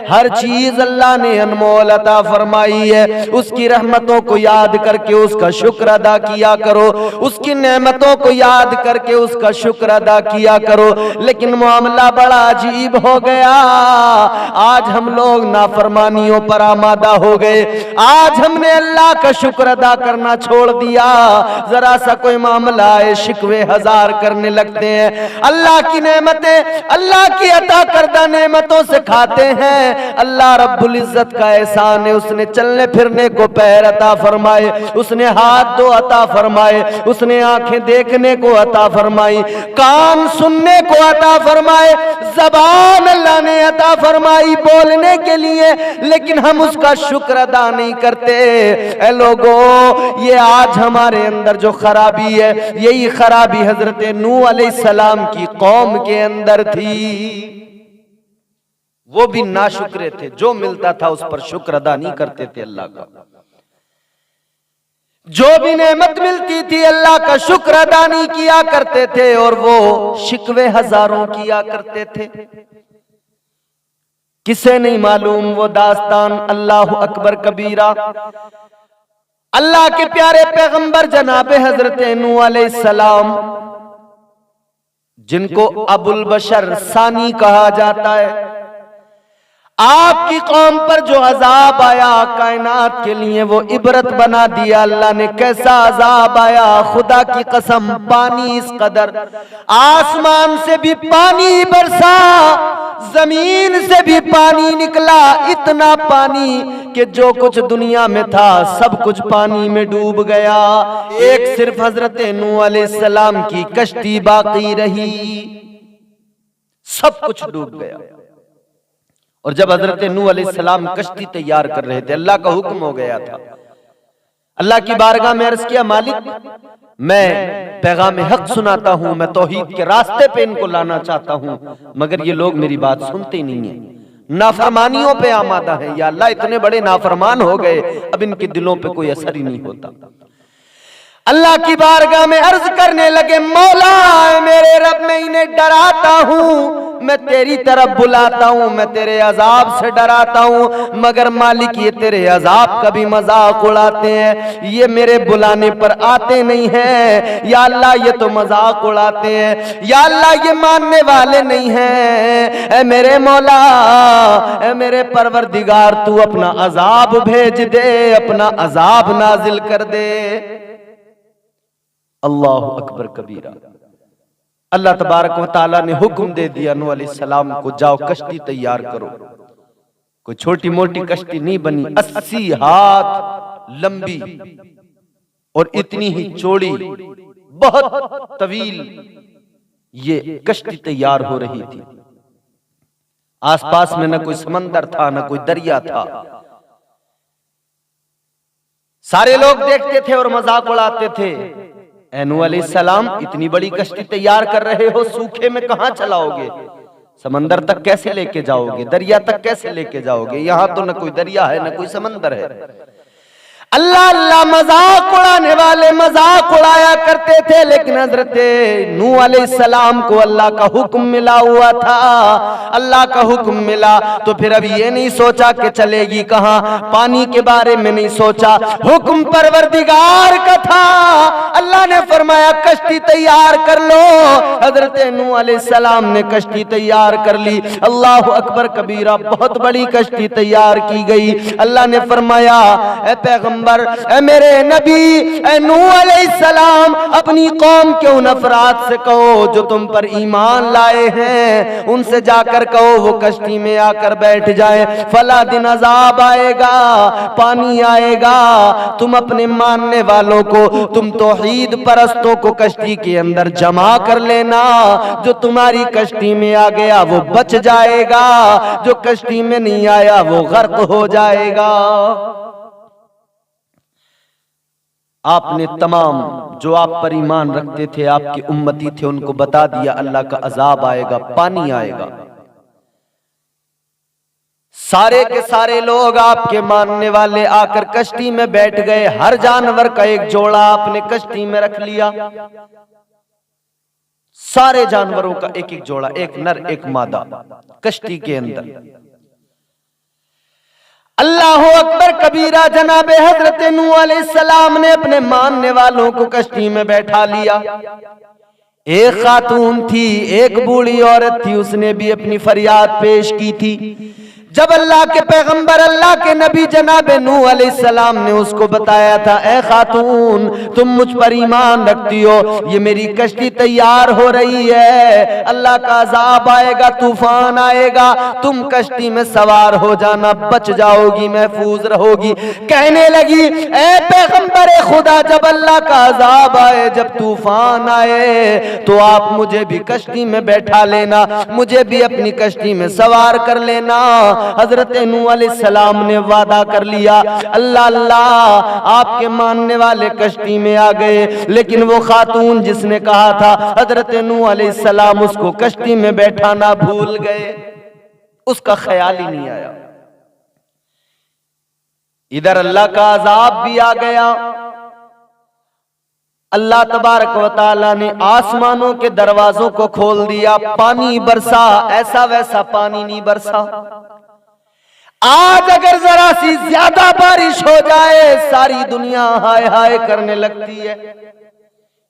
हर चीज अल्लाह ने अनमोल अता फरमाई है। उसकी रहमतों को याद करके उसका शुक्र अदा किया करो, उसकी नेमतों को याद करके उसका शुक्र अदा किया करो। लेकिन मामला बड़ा अजीब हो गया, आज हम लोग नाफरमानियों पर आमादा हो गए। आज हमने अल्लाह का शुक्र अदा करना छोड़ दिया। जरा सा कोई मामला आए शिकवे हजार करने लगते हैं। अल्लाह की नेमतें, अल्लाह की अता करदा नेमतों से खाते हैं। अल्लाह रब्बुल इज्जत का एहसान है, उसने चलने फिरने को पैर अता फरमाए, उसने हाथ दो अता फरमाए, उसने आंखें देखने को अता फरमाई, कान सुनने को अता फरमाए, ज़बान अल्लाह ने अता फरमाई बोलने के लिए, लेकिन हम उसका शुक्र अदा नहीं करते। ऐ लोगों, ये आज हमारे अंदर जो खराबी है, यही खराबी हजरत नूह अलैहिस्सलाम की कौम के अंदर थी। वो भी नाशुक्रे थे, जो मिलता था उस पर शुक्र अदा नहीं करते थे अल्लाह का। जो भी नेमत मिलती थी अल्लाह का शुक्र अदा नहीं किया करते थे, और वो शिकवे हजारों किया करते थे। किसे नहीं मालूम वो दास्तान, अल्लाह अकबर कबीरा। अल्लाह के प्यारे पैगंबर जनाबे हजरत नूह अलैहिस्सलाम, जिनको अबुल बशर सानी कहा जाता है, आपकी कौम पर जो अजाब आया कायनात के लिए वो इबरत बना दिया अल्लाह ने। कैसा अजाब आया, खुदा की कसम, पानी इस कदर, आसमान से भी पानी बरसा, जमीन से भी पानी निकला, इतना पानी कि जो कुछ दुनिया में था सब कुछ पानी में डूब गया। एक सिर्फ हजरत नूह अलैहिस्सलाम की कश्ती बाकी रही, सब कुछ डूब गया। और जब हजरत नूह अलैहिस्सलाम कश्ती तैयार कर रहे थे, अल्लाह का हुक्म हो गया था। अल्लाह की बारगाह में अर्ज किया, मालिक मैं पैगाम हक सुनाता हूं, मैं तौहीद के रास्ते पे इनको लाना चाहता हूं, मगर ये लोग मेरी बात सुनते नहीं है, नाफरमानियों पे आमादा है। या अल्लाह, इतने बड़े नाफरमान हो गए, अब इनके दिलों पे कोई असर ही नहीं होता। अल्लाह की बारगाह में अर्ज करने लगे, मौला मेरे रब, मैं इन्हें डराता हूं, मैं तेरी तरफ बुलाता हूं, मैं तेरे अजाब से डराता हूं, मगर मालिक ये तेरे अजाब का भी मजाक उड़ाते हैं, ये मेरे बुलाने पर आते नहीं हैं। या अल्लाह, ये तो मजाक उड़ाते हैं, या अल्लाह ये मानने वाले नहीं हैं। ऐ मेरे मौला, ऐ मेरे परवरदिगार, तू अपना अजाब भेज दे, अपना अजाब नाजिल कर दे। अल्लाह अकबर कबीरा। अल्लाह तबारक व तआला ने हुक्म दे दिया नूह अलैहिस्सलाम को, जाओ कश्ती तैयार करो। कोई छोटी मोटी कश्ती नहीं बनी, 80 हाथ लंबी और इतनी ही चौड़ी, बहुत तवील ये कश्ती तैयार हो रही थी। आसपास में न कोई समंदर था, न कोई दरिया था। सारे लोग देखते थे और मजाक उड़ाते थे, ऐ नूह अलैहिस्सलाम, इतनी बड़ी कश्ती तैयार कर रहे हो, सूखे में कहां चलाओगे, समंदर तक कैसे लेके जाओगे, दरिया तक कैसे लेके जाओगे, यहां तो न कोई दरिया है न कोई समंदर है। अल्लाह अल्लाह मजाक उड़ाने वाले मजाक उड़ाया करते थे, लेकिन हजरत नूह अलैहिस्सलाम को अल्लाह का हुक्म मिला हुआ था। अल्लाह का हुक्म मिला तो फिर अब ये नहीं सोचा कि चलेगी कहां, पानी के बारे में नहीं सोचा, हुक्म परवरदिगार का था। अल्लाह ने फरमाया कश्ती तैयार कर लो। हजरत नूह अलैहिस्सलाम ने कश्ती तैयार कर ली। अल्लाह अकबर कबीरा, बहुत बड़ी कश्ती तैयार की गई। अल्लाह ने फरमाया, ऐ पैगंबर, ऐ मेरे नबी, ऐ नूह अलैहिस्सलाम, अपनी कौम के उन अफराद से कहो जो तुम पर ईमान लाए हैं, उनसे जाकर कहो वो कश्ती में आकर बैठ जाए। फला दिन अजाब आएगा, पानी आएगा, तुम अपने मानने वालों को, तुम तौहीद परस्तों को कश्ती के अंदर जमा कर लेना। जो तुम्हारी कश्ती में आ गया वो बच जाएगा, जो कश्ती में नहीं आया वो गर्क हो जाएगा। आपने तमाम जो आप पर ईमान रखते थे, आपके उम्मती थे, उनको बता दिया अल्लाह का अजाब आएगा, पानी आएगा। सारे के सारे लोग आपके मानने वाले आकर कश्ती में बैठ गए। हर जानवर का एक जोड़ा आपने कश्ती में रख लिया। सारे जानवरों का एक एक जोड़ा, एक नर एक मादा कश्ती के अंदर। अल्लाह अकबर कबीरा। जनाबे हजरत नूह अलैहिस्सलाम ने अपने मानने वालों को कश्ती में बैठा लिया। एक खातून थी, एक बूढ़ी औरत थी, उसने भी अपनी फरियाद पेश की थी। जब अल्लाह के पैगंबर, अल्लाह के नबी जनाब नूह अलैहिस्सलाम ने उसको बताया था, ए खातून तुम मुझ पर ईमान रखती हो, ये मेरी कश्ती तैयार हो रही है, अल्लाह का अजाब आएगा, तूफान आएगा, तुम कश्ती में सवार हो जाना, बच जाओगी, महफूज रहोगी। कहने लगी, ए पैगंबर खुदा, जब अल्लाह का अजाब आए, जब तूफान आए, तो आप मुझे भी कश्ती में बैठा लेना, मुझे भी अपनी कश्ती में सवार कर लेना। हजरत नूह अलैहिस्सलाम ने वादा कर लिया। अल्लाह अल्लाह, आपके मानने वाले कश्ती में आ गए, लेकिन वो खातून जिसने कहा था, हजरत नूह अलैहिस्सलाम उसको कश्ती में बैठाना भूल गए, उसका ख्याल ही नहीं आया। इधर अल्लाह का अजाब भी आ गया। अल्लाह तबारक व तआला ने आसमानों के दरवाजों को खोल दिया, पानी बरसा, ऐसा वैसा पानी नहीं बरसा। आज अगर जरा सी ज्यादा बारिश हो जाए, सारी दुनिया हाय हाय करने लगती है।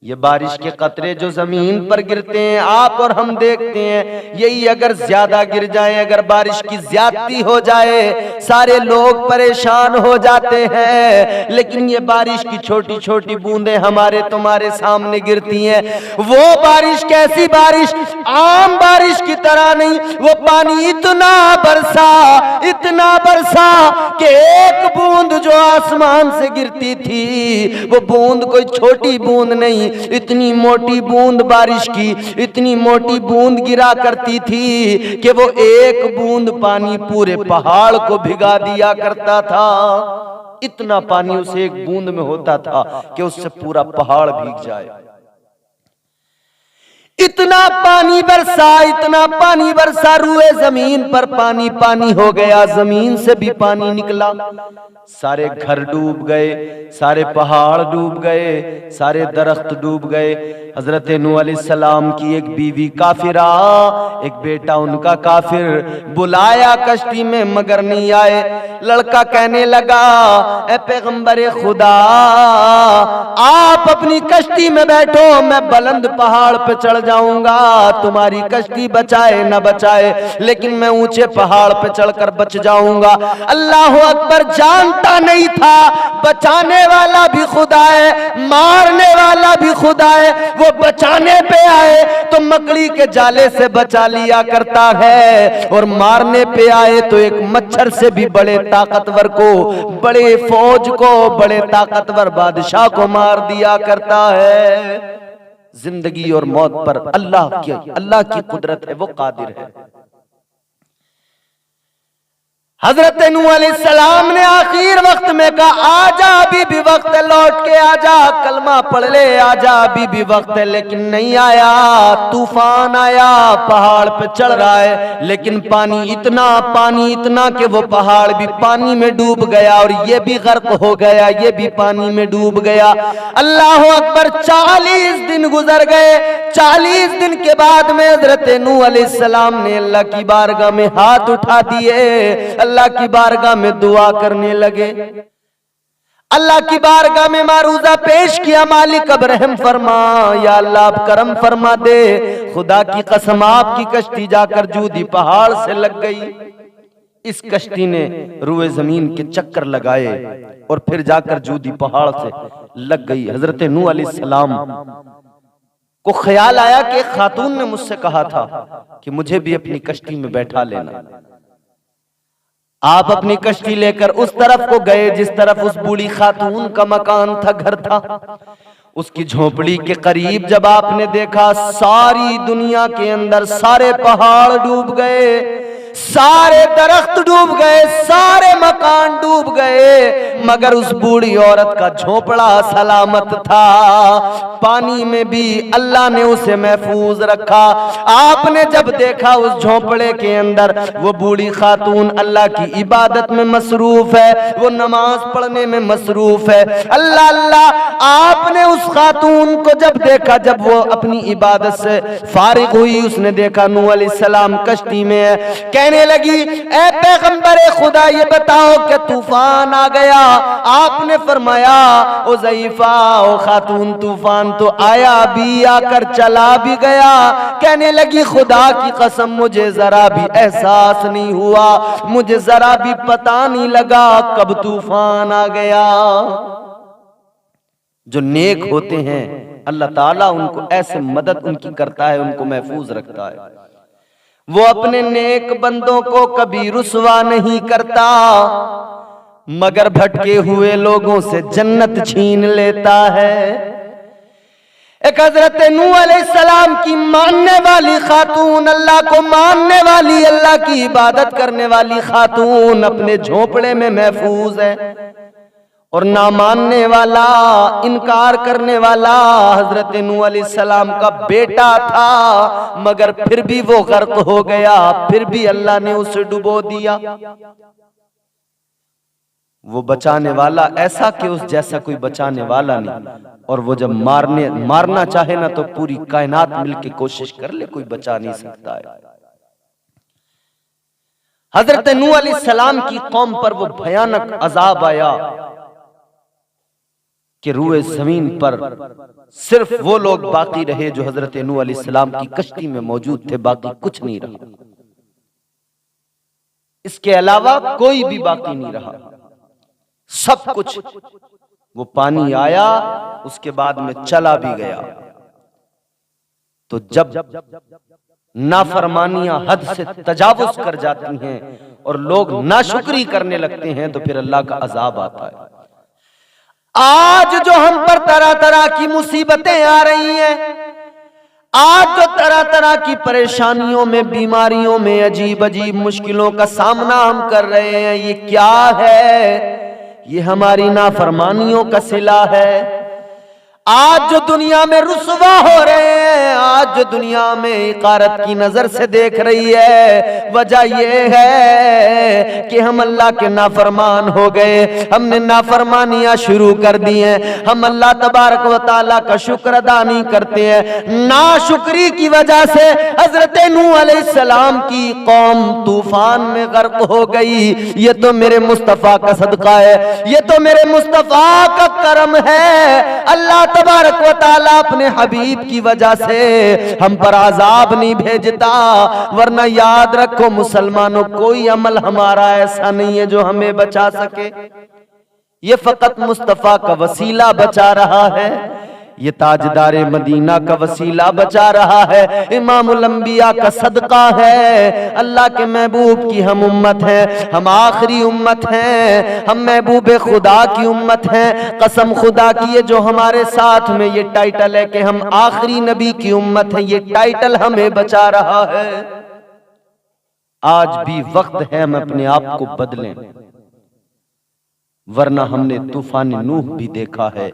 ये बारिश के कतरे जो जमीन पर गिरते हैं, आप और हम देखते हैं, यही अगर ज्यादा गिर जाए, अगर बारिश की ज्यादती हो जाए, सारे लोग परेशान हो जाते हैं। लेकिन ये बारिश की छोटी छोटी बूंदें हमारे तुम्हारे सामने गिरती हैं। वो बारिश कैसी बारिश, आम बारिश की तरह नहीं, वो पानी इतना बरसा कि एक बूंद जो आसमान से गिरती थी, वो बूंद कोई छोटी बूंद नहीं, इतनी मोटी बूंद बारिश की, इतनी मोटी बूंद गिरा करती थी कि वो एक बूंद पानी पूरे पहाड़ को भिगा दिया करता था। इतना पानी उस एक बूंद में होता था कि उससे पूरा पहाड़ भीग जाए। इतना पानी बरसा, रुए जमीन पर पानी पानी हो गया, जमीन से भी पानी निकला, सारे घर डूब गए, सारे पहाड़ डूब गए, सारे दरख्त डूब गए। हजरत नूह अलैहिस्सलाम की एक बीवी काफिरा, एक बेटा उनका काफिर, बुलाया कश्ती में मगर नहीं आए। लड़का कहने लगा, ए पैगंबर खुदा, आप अपनी कश्ती में बैठो, मैं बुलंद पहाड़ पे चढ़ जाऊंगा, तुम्हारी कश्ती बचाए न बचाए, लेकिन मैं ऊंचे पहाड़ पे चढ़कर बच जाऊंगा। अल्लाह अकबर, जानता नहीं था बचाने वाला भी खुदा है, मारने वाला भी खुदा है। वो बचाने पे आए तो मकड़ी के जाले से बचा लिया करता है, और मारने पे आए तो एक मच्छर से भी बड़े ताकतवर को, बड़े फौज को, बड़े ताकतवर बादशाह को मार दिया करता है। जिंदगी और मौत पर अल्लाह की कुदरत है, वो कादिर है। हजरत नूह अलैहिस्सलाम ने आखिर वक्त में कहा, आजा अभी भी वक्त है, लौट के आजा, कलमा पढ़ ले, आजा अभी भी वक्त है। लेकिन नहीं आया, तूफान आया, पहाड़ पे चढ़ रहा है, लेकिन पानी इतना कि वो पहाड़ भी पानी में डूब गया, और ये भी गर्क हो गया, ये भी पानी में डूब गया। अल्लाह अकबर, 40 दिन गुजर गए। 40 दिन के बाद में हजरत नूह अलैहिस्सलाम ने अल्लाह की बारगाह में हाथ उठा दिए, अल्लाह की बारगाह में दुआ करने लगे। अल्लाह की बारगाह में मारूजा पेश किया, मालिक अब रहम फरमा, या अल्लाह आप करम फरमा दे। खुदा की कसम, आपकी कश्ती जाकर जूदी पहाड़ से लग गई। इस कश्ती ने रुए जमीन के चक्कर लगाए और फिर जाकर जूदी पहाड़ से लग गई। हजरत नूह अलैहिस्सलाम को ख्याल आया कि एक खातून ने मुझसे कहा था कि मुझे भी अपनी कश्ती में बैठा लेना। आप अपनी कश्ती लेकर उस तरफ को गए जिस तरफ उस बूढ़ी खातून का मकान था, घर था। उसकी झोपड़ी के करीब जब आपने देखा, सारी दुनिया के अंदर सारे पहाड़ डूब गए, सारे दरख्त डूब गए, सारे मकान डूब गए, मगर उस बूढ़ी औरत का झोपड़ा सलामत था। पानी में भी अल्लाह ने उसे महफूज रखा। आपने जब देखा उस झोपड़े के अंदर वो बूढ़ी खातून अल्लाह की इबादत में मसरूफ है, वो नमाज पढ़ने में मसरूफ है, अल्लाह अल्लाह। आपने उस खातून को जब देखा, जब वो अपनी इबादत से फारिग हुई, उसने देखा नूह अलैहिस्सलाम कश्ती में है। कहने लगी, ए पैगंबरे खुदा ये बताओ कि तूफान आ गया? आपने फरमाया, ओ ज़ईफा, ओ खातून, तूफान तो आया भी, आकर चला भी गया। कहने लगी, खुदा की कसम मुझे जरा भी एहसास नहीं हुआ, मुझे जरा भी पता नहीं लगा कब तूफान आ गया। जो नेक होते हैं अल्लाह ताला उनको ऐसे मदद उनकी करता है, उनको महफूज रखता है। वो अपने नेक बंदों को कभी रुसवा नहीं करता, मगर भटके हुए लोगों से जन्नत छीन लेता है। एक हजरत नूह अलैहिस्सलाम की मानने वाली खातून, अल्लाह को मानने वाली, अल्लाह की इबादत करने वाली खातून अपने झोपड़े में महफूज है, और ना मानने वाला, इनकार करने वाला हजरत नूह अलैहिस्सलाम का बेटा था, मगर फिर भी वो गर्क हो गया, फिर भी अल्लाह ने उसे डुबो दिया। वो बचाने वाला ऐसा कि उस जैसा कोई बचाने वाला नहीं, और वो जब मारना चाहे ना तो पूरी कायनात मिलके कोशिश कर ले, कोई बचा नहीं सकता है। हजरत नूह अलैहिस्सलाम की कौम पर वो भयानक अजाब आया कि रूए जमीन पर सिर्फ वो लोग बाकी रहे जो हजरत नूह अलैहिस्सलाम की कश्ती में मौजूद थे, बाकी कुछ नहीं रहा। इसके अलावा कोई भी बाकी नहीं रहा, सब कुछ। वो पानी आया, उसके बाद में चला भी गया। तो जब नाफरमानियां हद से तजावुज कर जाती हैं और लोग नाशुक्री करने लगते हैं, तो फिर अल्लाह का अजाब आता है। आज जो हम पर तरह तरह की मुसीबतें आ रही हैं, आज जो तरह तरह की परेशानियों में, बीमारियों में, अजीब अजीब मुश्किलों का सामना हम कर रहे हैं, ये क्या है? ये हमारी नाफरमानियों का सिला है। आज जो दुनिया में रुसवा हो रहे हैं, आज जो दुनिया में इकारत की नजर से देख रही है, वजह यह है कि हम अल्लाह के नाफरमान हो गए, हमने नाफरमानियां शुरू कर दी हैं, हम अल्लाह तबारक व तआला का शुक्र अदा नहीं करते हैं। नाशुक्री की वजह से हजरत नूह अलैहिस्सलाम की कौम तूफान में गर्क हो गई। ये तो मेरे मुस्तफा का सदका है, ये तो मेरे मुस्तफा का करम है। अल्लाह तबारक व तआला अपने हबीब की वजह से हम पर अजाब नहीं भेजता, वरना याद रखो मुसलमानों, कोई अमल हमारा ऐसा नहीं है जो हमें बचा सके। ये फकत मुस्तफा का वसीला बचा रहा है, ये ताजदारे मदीना का वसीला बचा रहा है, इमामुल अंबिया का सदका है। अल्लाह के महबूब की हम उम्मत हैं, हम आखिरी उम्मत हैं, हम महबूब खुदा की उम्मत हैं। कसम खुदा की, ये जो हमारे साथ में ये टाइटल है कि हम आखिरी नबी की उम्मत है, ये टाइटल हमें बचा रहा है। आज भी वक्त है हम अपने आप को बदलें, वरना हमने तूफान नूह भी देखा है।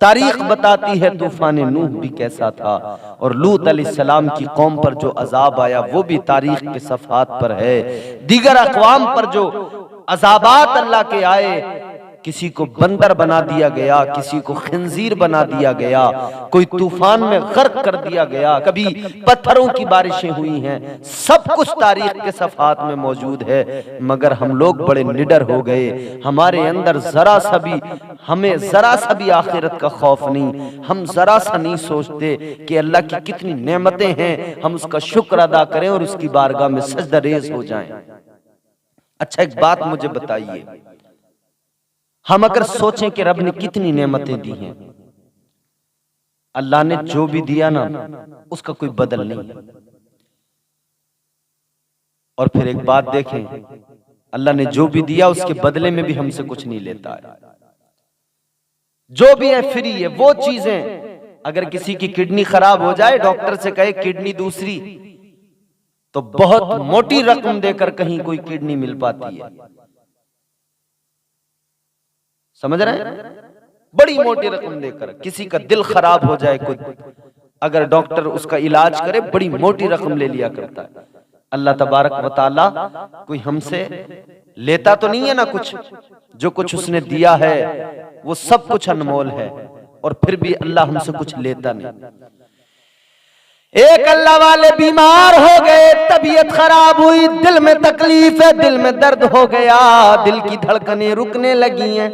तारीख बताती है तूफान नूह भी कैसा था, और लूत अलैहिस्सलाम की कौम पर जो अजाब आया वो भी तारीख के सफ़हात पर है। दीगर अक़वाम पर जो अजाबात अल्लाह के आए, किसी को बंदर बना दिया गया, किसी को खिंजीर बना दिया गया, कोई तूफान में गर्क कर दिया गया, कभी पत्थरों की बारिशें हुई हैं, सब कुछ तारीख के सफ़हात में मौजूद है। मगर हम लोग बड़े निडर हो गए, हमारे अंदर हमें जरा सा भी आखिरत का खौफ नहीं, हम जरा सा नहीं सोचते कि अल्लाह की कितनी नेमतें हैं, हम उसका शुक्र अदा करें और उसकी बारगाह में सजदा रेज़ हो जाएं। अच्छा, एक बात मुझे बताइए, हम अगर सोचें कि रब ने कितनी नेमतें दी हैं, अल्लाह ने जो भी दिया ना उसका कोई बदल नहीं है। और फिर एक बात देखें, अल्लाह ने जो भी दिया उसके बदले में भी हमसे कुछ नहीं लेता है। जो भी है फ्री है। वो चीजें, अगर किसी की किडनी खराब हो जाए, डॉक्टर से कहे किडनी दूसरी, तो बहुत मोटी रकम देकर कहीं कोई किडनी मिल पाती है। समझ रहे हैं? बड़ी मोटी रकम देकर किसी का दिल खराब हो जाए कुछ, अगर डॉक्टर उसका इलाज करे बड़ी मोटी रकम ले लिया करता है। अल्लाह तबारक व तआला कोई हमसे लेता तो नहीं है ना कुछ, जो कुछ उसने दिया है वो सब कुछ अनमोल है, और फिर भी अल्लाह हमसे कुछ लेता नहीं। एक अल्लाह वाले बीमार हो गए, तबीयत खराब हुई, दिल में तकलीफ है, दिल में दर्द हो गया, दिल की धड़कनें रुकने लगी हैं।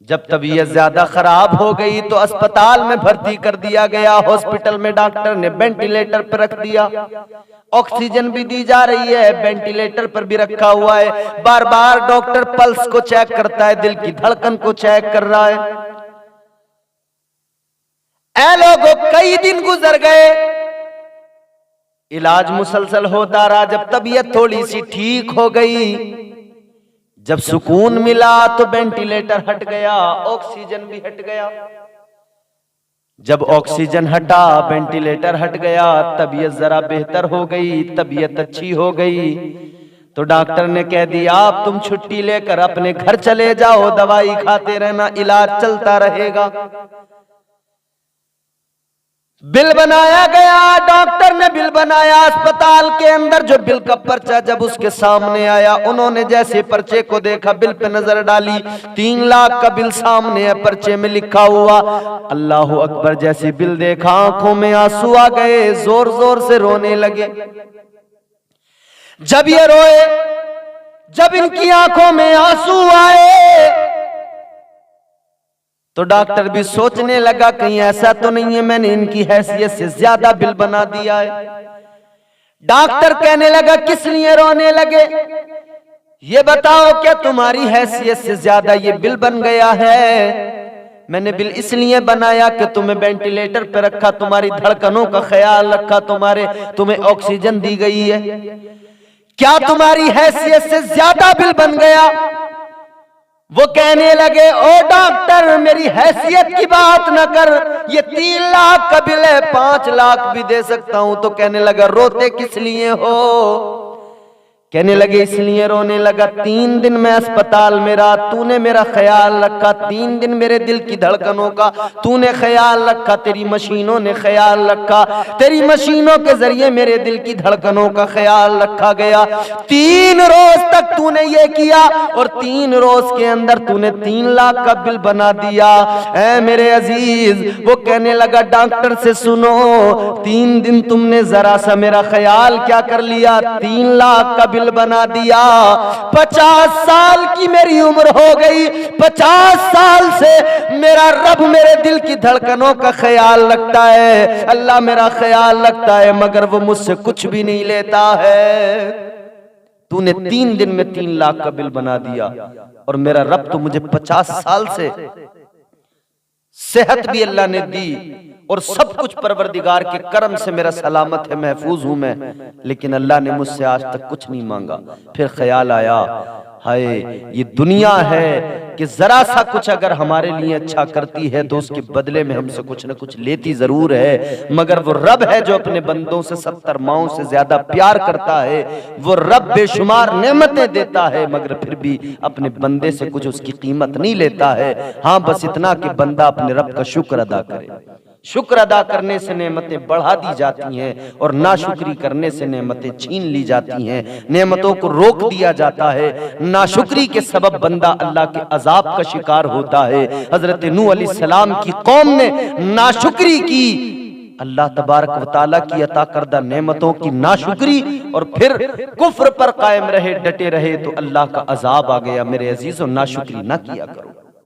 जब तबीयत ज्यादा खराब हो गई तो अस्पताल में भर्ती कर दिया गया। हॉस्पिटल में डॉक्टर ने वेंटिलेटर पर रख दिया, ऑक्सीजन भी दी जा रही है, वेंटिलेटर पर भी रखा हुआ है। बार बार डॉक्टर पल्स को चेक करता है, दिल की धड़कन को चेक कर रहा है। ऐ लोगों, कई दिन गुजर गए, इलाज मुसलसल होता रहा। जब तबीयत थोड़ी सी ठीक हो गई, जब सुकून मिला तो वेंटिलेटर हट गया, ऑक्सीजन भी हट गया। जब ऑक्सीजन हटा, वेंटिलेटर हट गया, तबीयत जरा बेहतर हो गई, तबीयत अच्छी हो गई, तो डॉक्टर ने कह दिया अब तुम छुट्टी लेकर अपने घर चले जाओ, दवाई खाते रहना, इलाज चलता रहेगा। बिल बनाया गया, डॉक्टर ने बिल बनाया। अस्पताल के अंदर जो बिल का पर्चा जब उसके सामने आया, उन्होंने जैसे पर्चे को देखा, बिल पे नजर डाली, 3 लाख का बिल सामने है, पर्चे में लिखा हुआ। अल्लाह अकबर, जैसे बिल देखा आंखों में आंसू आ गए, जोर जोर से रोने लगे। जब ये रोए, जब इनकी आंखों में आंसू आए, तो डॉक्टर भी सोचने लगा कहीं ऐसा तो नहीं है मैंने इनकी हैसियत से ज्यादा बिल बना दिया है। डॉक्टर कहने लगा किस लिए रोने लगे, ये बताओ क्या तुम्हारी हैसियत से ज्यादा ये बिल बन गया है? मैंने बिल इसलिए बनाया कि तुम्हें वेंटिलेटर पे रखा, तुम्हारी धड़कनों का ख्याल रखा, तुम्हें ऑक्सीजन दी गई है। क्या तुम्हारी हैसियत से ज्यादा बिल बन गया? वो कहने लगे ओ डॉक्टर, मेरी हैसियत की बात न कर, ये 3 लाख का बिल है, 5 लाख भी दे सकता हूं। तो कहने लगा रोते किस लिए हो? कहने लगे इसलिए रोने लगा, 3 दिन मैं अस्पताल में रहा, तूने मेरा ख्याल रखा, 3 दिन मेरे दिल की धड़कनों का तूने ख्याल रखा, तेरी मशीनों ने ख्याल रखा, तेरी मशीनों के जरिए मेरे दिल की धड़कनों का ख्याल रखा गया। 3 रोज तक तूने ये किया और 3 रोज के अंदर तूने 3 लाख का बिल बना दिया। ऐ मेरे अजीज, वो कहने लगा डॉक्टर से सुनो, 3 दिन तुमने जरा सा मेरा ख्याल क्या कर लिया, 3 लाख का बिल बना दिया। 50 साल की मेरी उम्र हो गई, 50 साल से मेरा रब मेरे दिल की धड़कनों का ख्याल रखता है, अल्लाह मेरा ख्याल रखता है, मगर वो मुझसे कुछ भी नहीं लेता है। तूने 3 दिन में 3 लाख का बिल बना दिया, और मेरा रब तो मुझे 50 साल से सेहत भी अल्लाह ने दी और सब कुछ परवरदिगार के करम से मेरा सलामत है, महफूज हूं मैं, लेकिन अल्लाह ने मुझसे आज तक कुछ नहीं मांगा। फिर ख्याल आया, हाय ये दुनिया है कि जरा सा कुछ अगर हमारे लिए अच्छा करती है तो उसके बदले में हमसे कुछ न कुछ लेती जरूर है, मगर वो रब है जो अपने बंदों से 70 माओं से ज्यादा प्यार करता है। वो रब बेशुमार नेमतें देता है, मगर फिर भी अपने बंदे से कुछ उसकी कीमत नहीं लेता है। हाँ, बस इतना कि बंदा अपने रब का शुक्र अदा करे। शुक्र अदा करने से नेमतें बढ़ा दी जाती हैं और नाशुक्री करने से नेमतें छीन ली जाती हैं, नेमतों को रोक दिया जाता है। नाशुक्री के सबब बंदा अल्लाह के अजाब का शिकार होता है। हजरत नूह अलैहिस्सलाम की कौम ने नाशुक्री की, अल्लाह तबारक व तआला की अता करदा नेमतों की नाशुक्री, और फिर कुफ्र पर कायम रहे, डटे रहे, तो अल्लाह का अजाब आ गया। मेरे अजीजों, नाशुक्री ना किया करो।